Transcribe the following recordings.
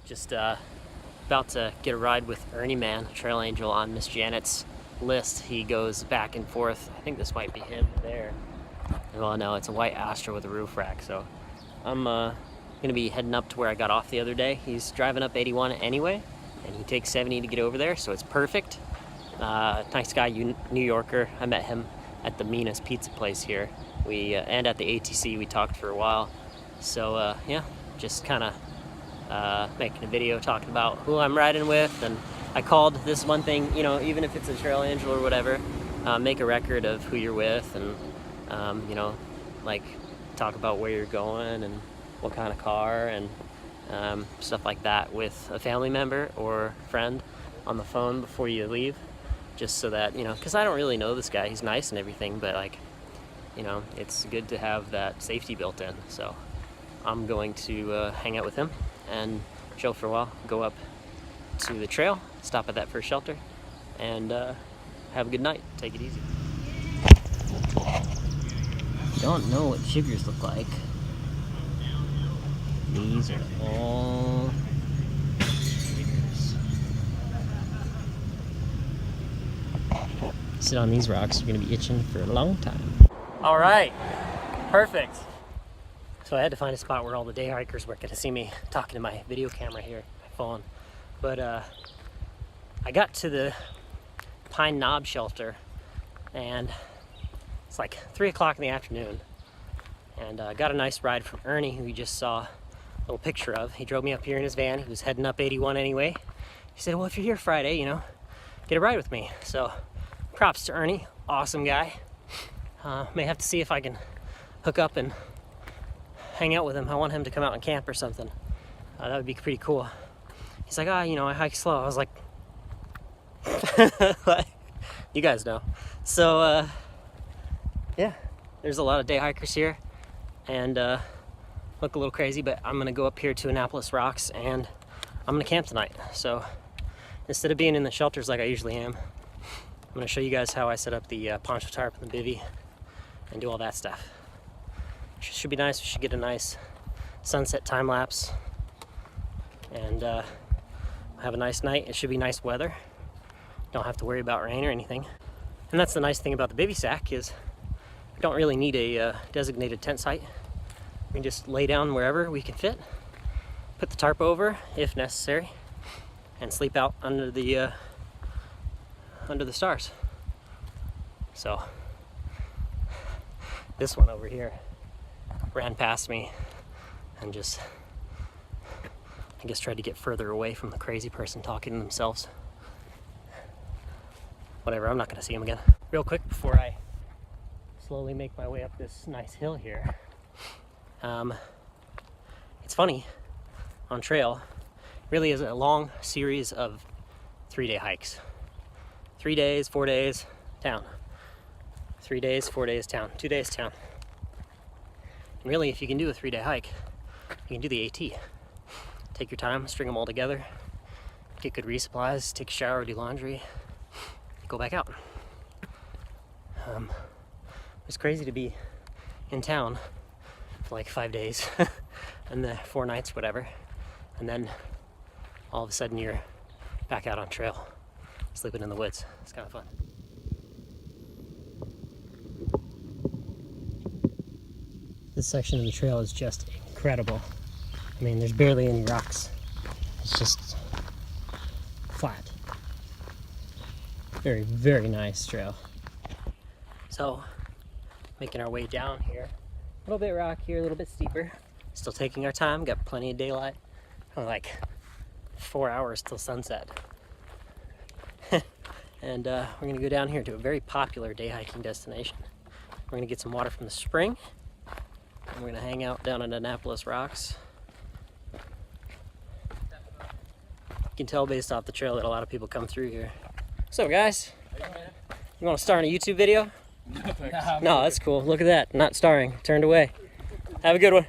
Just about to get a ride with Ernie Man, Trail Angel, on Miss Janet's list. He goes back and forth. I think this might be him there. Well, no, it's a white Astra with a roof rack. So I'm gonna be heading up to where I got off the other day. He's driving up 81 anyway, and he takes 70 to get over there, so it's perfect. Nice guy, New Yorker. I met him at the Mina's pizza place here. And at the ATC we talked for a while. So yeah, just kind of making a video talking about who I'm riding with. And I called this one thing, you know, even if it's a Trail Angel or whatever, make a record of who you're with, and you know, like talk about where you're going and what kind of car and stuff like that with a family member or friend on the phone before you leave, just so that, you know, because I don't really know this guy. He's nice and everything, but like, you know, it's good to have that safety built in. So I'm going to hang out with him and chill for a while, go up to the trail, stop at that first shelter, and have a good night. Take it easy. Don't know what sugars look like. These are all sugars. Sit on these rocks, you're gonna be itching for a long time. All right, perfect. So I had to find a spot where all the day hikers weren't gonna see me talking to my video camera here, my phone. But I got to the Pine Knob shelter, and it's like 3 o'clock in the afternoon, and I got a nice ride from Ernie, who you just saw a little picture of. He drove me up here in his van. He was heading up 81 anyway. He said, well, if you're here Friday, you know, get a ride with me. So props to Ernie, awesome guy. May have to see if I can hook up and hang out with him. I want him to come out and camp or something. That would be pretty cool. He's like, you know, I hike slow. I was like, you guys know. So yeah, there's a lot of day hikers here, and look a little crazy, but I'm gonna go up here to Annapolis Rocks and I'm gonna camp tonight. So instead of being in the shelters like I usually am, I'm gonna show you guys how I set up the poncho tarp and the bivvy and do all that stuff. Should be nice. We should get a nice sunset time lapse and have a nice night. It should be nice weather. Don't have to worry about rain or anything. And that's the nice thing about the bivvy sack, is we don't really need a designated tent site. We can just lay down wherever we can fit, put the tarp over if necessary, and sleep out under the stars. So this one over here ran past me and just, I guess, tried to get further away from the crazy person talking to themselves. Whatever, I'm not gonna see him again. Real quick before I slowly make my way up this nice hill here. It's funny, on trail, really is a long series of 3-day hikes. 3 days, 4 days, town. 3 days, 4 days, town. 2 days, town. And really, if you can do a 3-day hike, you can do the AT. Take your time, string them all together, get good resupplies, take a shower, do laundry, go back out. It's crazy to be in town for like 5 days and the 4 nights, whatever, and then all of a sudden you're back out on trail, sleeping in the woods. It's kind of fun. This section of the trail is just incredible. I mean, there's barely any rocks. It's just flat. Very, very nice trail. So, making our way down here. A little bit rocky, a little bit steeper. Still taking our time, got plenty of daylight. Only like 4 hours till sunset. And we're gonna go down here to a very popular day hiking destination. We're gonna get some water from the spring, and we're gonna hang out down at Annapolis Rocks. You can tell based off the trail that a lot of people come through here. So guys, you want to star in a YouTube video? No, that's cool. Look at that, not starring, turned away. Have a good one.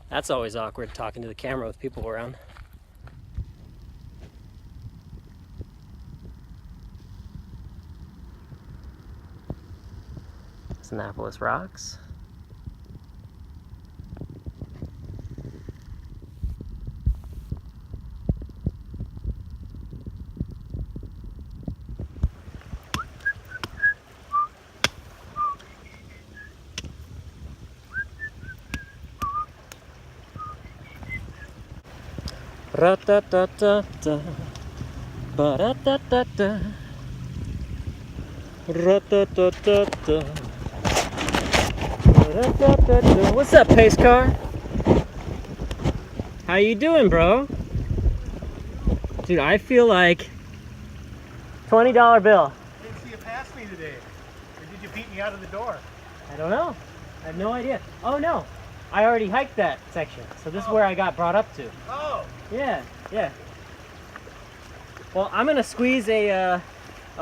That's always awkward, talking to the camera with people around. It's Annapolis Rocks. Ra-ta-ta-ta-ta. Ba-da-ta-ta-ta. Ra-ta-ta-ta-ta. Ba-da-ta-ta-ta. What's up, pace car? How you doing, bro? Dude, I feel like $20 bill. I didn't see you pass me today. Or did you beat me out of the door? I don't know. I have no idea. Oh no, I already hiked that section, so this is where I got brought up to. Oh. Yeah, yeah. Well, I'm gonna squeeze a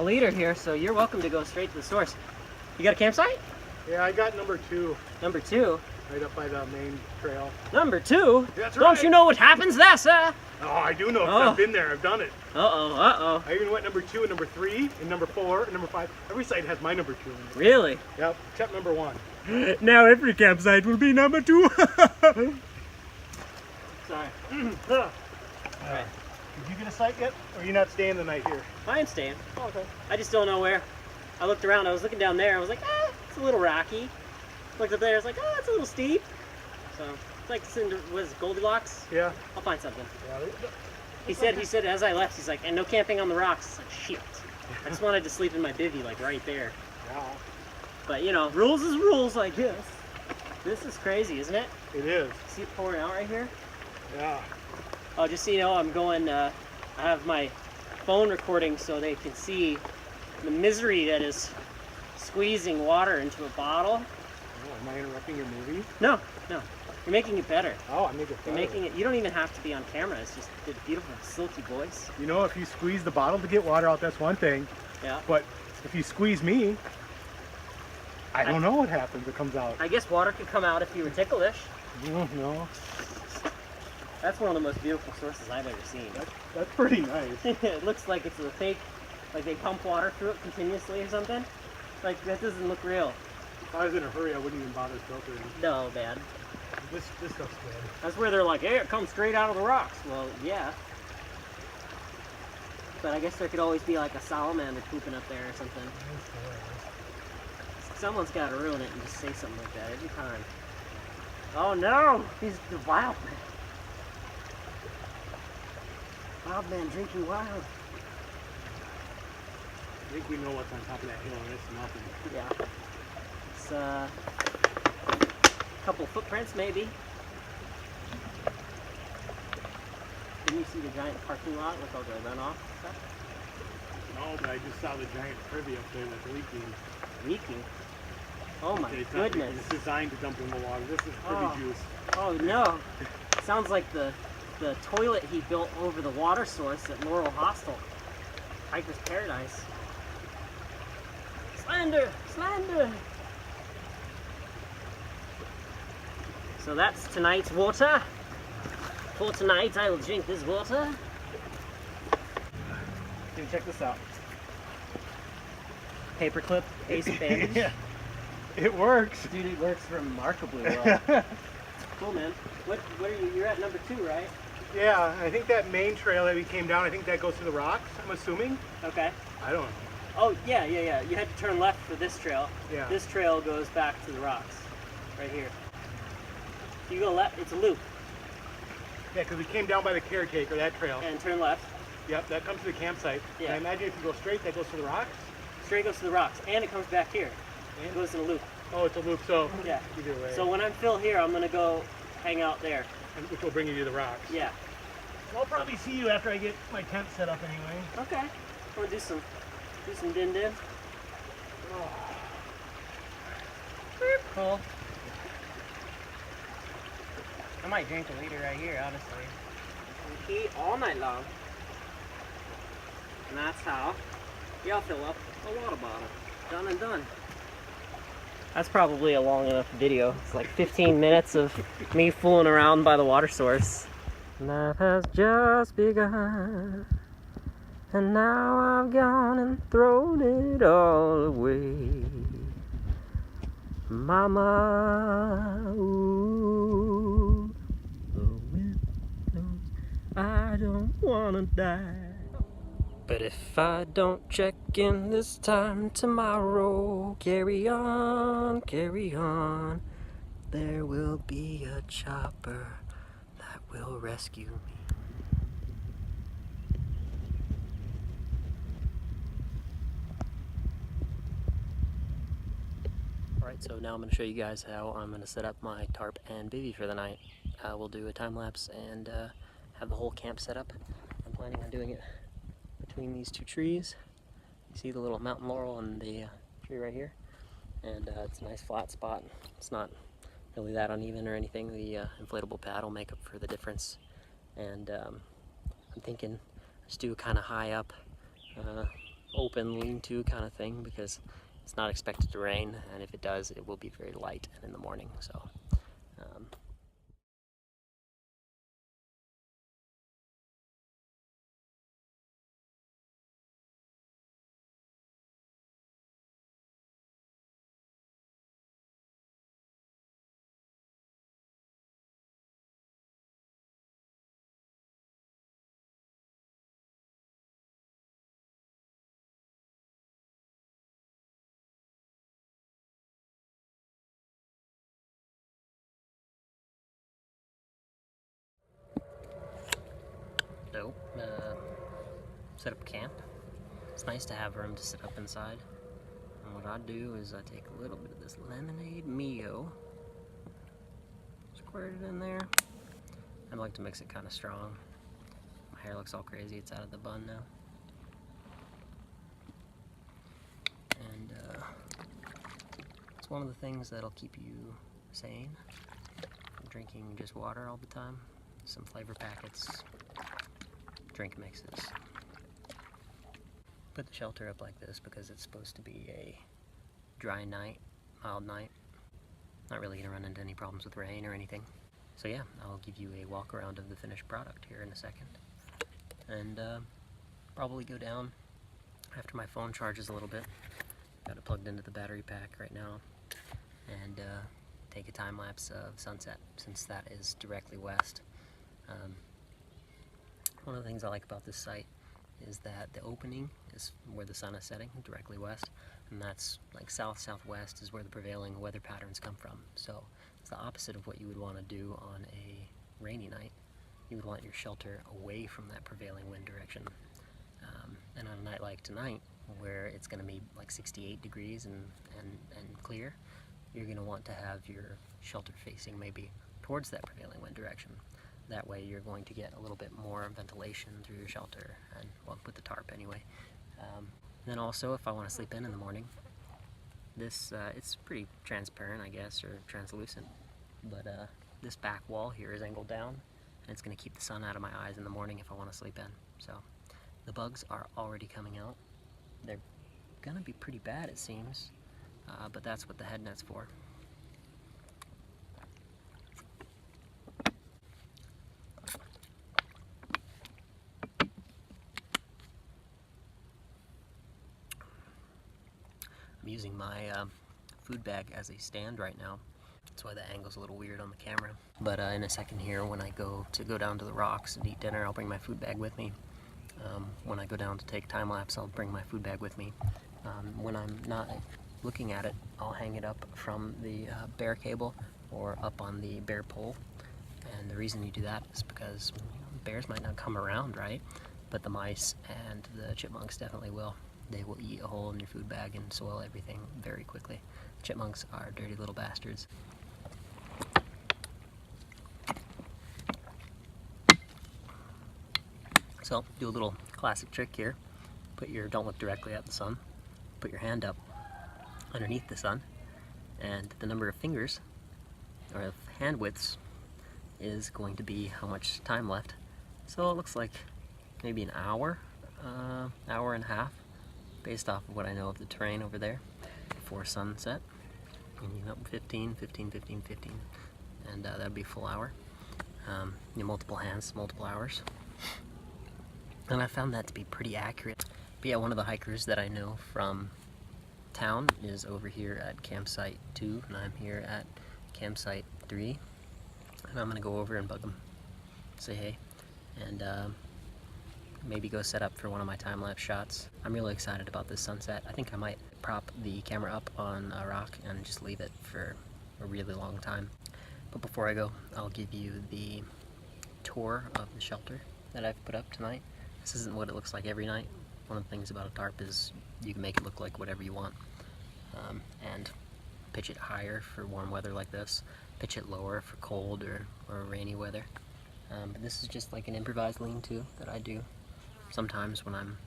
liter here, so you're welcome to go straight to the source. You got a campsite? Yeah, I got number 2. Number 2? Right up by the main trail. Number 2? That's Don't right. you know what happens there, sir? Oh, I do know. Oh. I've been there. I've done it. Uh-oh, uh-oh. I even went number 2 and number 3 and number 4 and number 5. Every site has my number 2 in it. Really? Yep, except number 1. Now every campsite will be number 2. Sorry. Alright. Did you get a site yet? Or are you not staying the night here? I am staying. Oh, okay. I just don't know where. I looked around, I was looking down there, I was like, it's a little rocky. Looked up there, I was like, it's a little steep. So, it's like, was it Goldilocks? Yeah. I'll find something. Yeah. He said as I left, he's like, and no camping on the rocks. It's like, shit. I just wanted to sleep in my bivvy, like right there. Yeah. But you know, rules is rules, I guess. This is crazy, isn't it? It is. See it pouring out right here? Yeah. Oh, just so you know, I'm going, I have my phone recording so they can see the misery that is squeezing water into a bottle. Oh, am I interrupting your movie? No, no. You're making it better. Oh, I make it better. You're making it, you don't even have to be on camera. It's just the beautiful, silky voice. You know, if you squeeze the bottle to get water out, that's one thing. Yeah. But if you squeeze me, I don't know what happens. It comes out. I guess water could come out if you were ticklish. No. That's one of the most beautiful sources I've ever seen. That's pretty nice. It looks like it's a fake, like they pump water through it continuously or something. Like, that doesn't look real. If I was in a hurry, I wouldn't even bother filtering. No, man. This stuff's good. That's where they're like, hey, it comes straight out of the rocks. Well, yeah. But I guess there could always be like a salamander pooping up there or something. Someone's got to ruin it and just say something like that every time. Oh no! He's the wild man. Wild man drinking wild. I think we know what's on top of that hill, and it's nothing. Yeah. It's a couple footprints, maybe. Didn't you see the giant parking lot with all the runoff stuff? No, but I just saw the giant privy up there that's leaking. Leaking? Oh my It's not goodness. leaking, it's designed to dump in the water. This is privy juice. Oh no. Sounds like the toilet he built over the water source at Laurel Hostel. Hiker's Paradise. Slander! Slander! So that's tonight's water. For tonight I will drink this water. Dude, check this out. Paperclip ace bandage. Yeah. It works. Dude, it works remarkably well. Cool, man. What are you? You're at number 2, right? Yeah, I think that main trail that we came down, I think that goes to the rocks, I'm assuming. Okay. I don't know. Oh, yeah. You had to turn left for this trail. Yeah. This trail goes back to the rocks. Right here. If you go left, it's a loop. Yeah, because we came down by the caretaker, that trail. And turn left. Yep, that comes to the campsite. Yeah. And I imagine if you go straight, that goes to the rocks? Straight goes to the rocks. And it comes back here. It goes in a loop. Oh, it's a loop, so Yeah. either way. So when I'm still here, I'm going to go hang out there. Which will bring you to the rocks. Yeah. I'll probably see you after I get my tent set up anyway. Okay. Or do some din-din. Oh. Cool. I might drink a liter right here, honestly. And eat all night long. And that's how y'all fill up a water bottle. Done and done. That's probably a long enough video. It's like 15 minutes of me fooling around by the water source. Life has just begun, and now I've gone and thrown it all away. Mama, ooh, the wind blows, I don't wanna die. But if I don't check in this time tomorrow, carry on, there will be a chopper that will rescue me. Alright, so now I'm going to show you guys how I'm going to set up my tarp and bivvy for the night. We'll do a time lapse and have the whole camp set up. I'm planning on doing it between these two trees. You see the little mountain laurel and the tree right here? And it's a nice flat spot. It's not really that uneven or anything. The inflatable pad will make up for the difference. And I'm thinking just do a kind of high up, open lean-to kind of thing, because it's not expected to rain, and if it does, it will be very light and in the morning. So set up camp. It's nice to have room to sit up inside. And what I do is I take a little bit of this lemonade Mio, squirt it in there. I like to mix it kind of strong. My hair looks all crazy, it's out of the bun now. And it's one of the things that'll keep you sane from drinking just water all the time. Some flavor packets, drink mixes. Put the shelter up like this because it's supposed to be a dry night, mild night. Not really gonna run into any problems with rain or anything. So yeah, I'll give you a walk around of the finished product here in a second. And probably go down after my phone charges a little bit. Got it plugged into the battery pack right now. And take a time lapse of sunset, since that is directly west. One of the things I like about this site is that the opening is where the sun is setting, directly west, and that's like south-southwest is where the prevailing weather patterns come from. So it's the opposite of what you would want to do on a rainy night. You would want your shelter away from that prevailing wind direction. And on a night like tonight, where it's going to be like 68 degrees and clear, you're going to want to have your shelter facing maybe towards that prevailing wind direction. That way you're going to get a little bit more ventilation through your shelter, and well, with the tarp anyway. Then also, if I want to sleep in the morning, this it's pretty transparent, I guess, or translucent, but this back wall here is angled down, and it's going to keep the sun out of my eyes in the morning if I want to sleep in. So the bugs are already coming out. They're going to be pretty bad, it seems, but that's what the head net's for. I'm using my food bag as a stand right now. That's why the angle's a little weird on the camera. But in a second here, when I go down to the rocks and eat dinner, I'll bring my food bag with me. When I go down to take time lapse, I'll bring my food bag with me. When I'm not looking at it, I'll hang it up from the bear cable or up on the bear pole. And the reason you do that is because bears might not come around, right? But the mice and the chipmunks definitely will. They will eat a hole in your food bag and soil everything very quickly. Chipmunks are dirty little bastards. So, do a little classic trick here. Don't look directly at the sun. Put your hand up underneath the sun, and the number of fingers, or of hand widths, is going to be how much time left. So it looks like maybe an hour, hour and a half, based off of what I know of the terrain over there before sunset. And you know, 15, 15, 15, 15, and that'd be a full hour. Multiple hands, multiple hours. And I found that to be pretty accurate. But yeah, one of the hikers that I know from town is over here at campsite 2, and I'm here at campsite 3. And I'm gonna go over and bug them, say hey, and maybe go set up for one of my time-lapse shots. I'm really excited about this sunset. I think I might prop the camera up on a rock and just leave it for a really long time. But before I go, I'll give you the tour of the shelter that I've put up tonight. This isn't what it looks like every night. One of the things about a tarp is you can make it look like whatever you want. And pitch it higher for warm weather like this, pitch it lower for cold or rainy weather. But this is just like an improvised lean-to that I do sometimes when I'm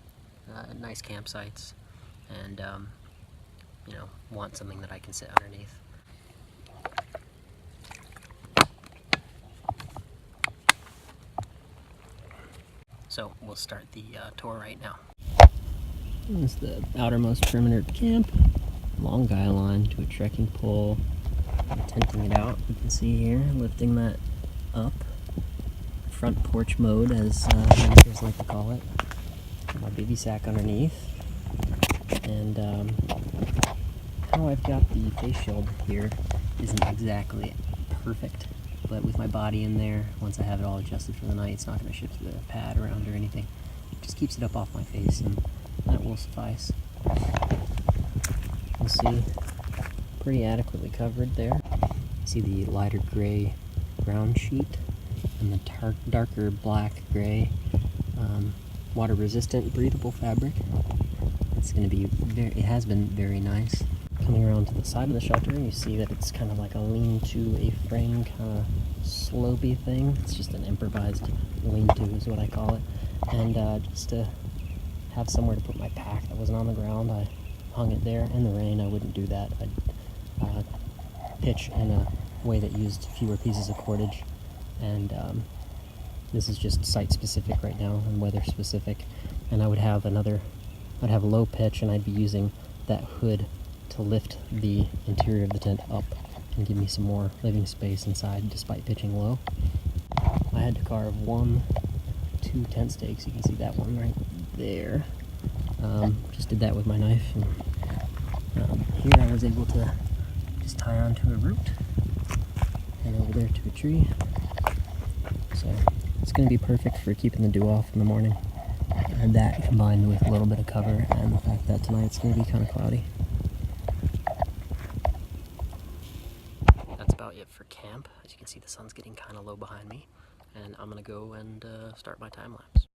at nice campsites and you know, want something that I can sit underneath. So we'll start the tour right now. This is the outermost perimeter of camp. Long guy line to a trekking pole. I'm tenting it out. You can see here, lifting that up. Front porch mode, as hunters like to call it. My baby sack underneath. And how I've got the face shield here isn't exactly perfect. But with my body in there, once I have it all adjusted for the night, it's not going to shift the pad around or anything. It just keeps it up off my face, and that will suffice. You'll see, pretty adequately covered there. You see the lighter gray ground sheet and the darker black gray water resistant breathable fabric. It's going to be it has been very nice. Coming around to the side of the shelter, you see that it's kind of like a lean-to A-frame kind of slopey thing. It's just an improvised lean-to is what I call it. And just to have somewhere to put my pack that wasn't on the ground, I hung it there. In the rain, I wouldn't do that. I'd pitch in a way that used fewer pieces of cordage. And this is just site-specific right now and weather-specific. And I would have I'd have low pitch, and I'd be using that hood to lift the interior of the tent up and give me some more living space inside despite pitching low. I had to carve 2 tent stakes. You can see that one right there. Just did that with my knife, and here I was able to just tie onto a root and over there to a tree. So it's going to be perfect for keeping the dew off in the morning. And that combined with a little bit of cover and the fact that tonight it's going to be kind of cloudy. That's about it for camp. As you can see, the sun's getting kind of low behind me, and I'm going to go and start my time lapse.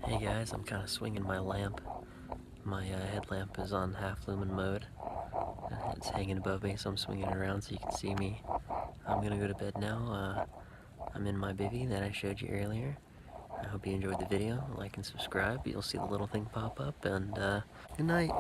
Hey guys, I'm kind of swinging my lamp. My headlamp is on half lumen mode. It's hanging above me, so I'm swinging it around so you can see me. I'm gonna go to bed now. I'm in my bivvy that I showed you earlier. I hope you enjoyed the video. Like and subscribe. You'll see the little thing pop up, and good night.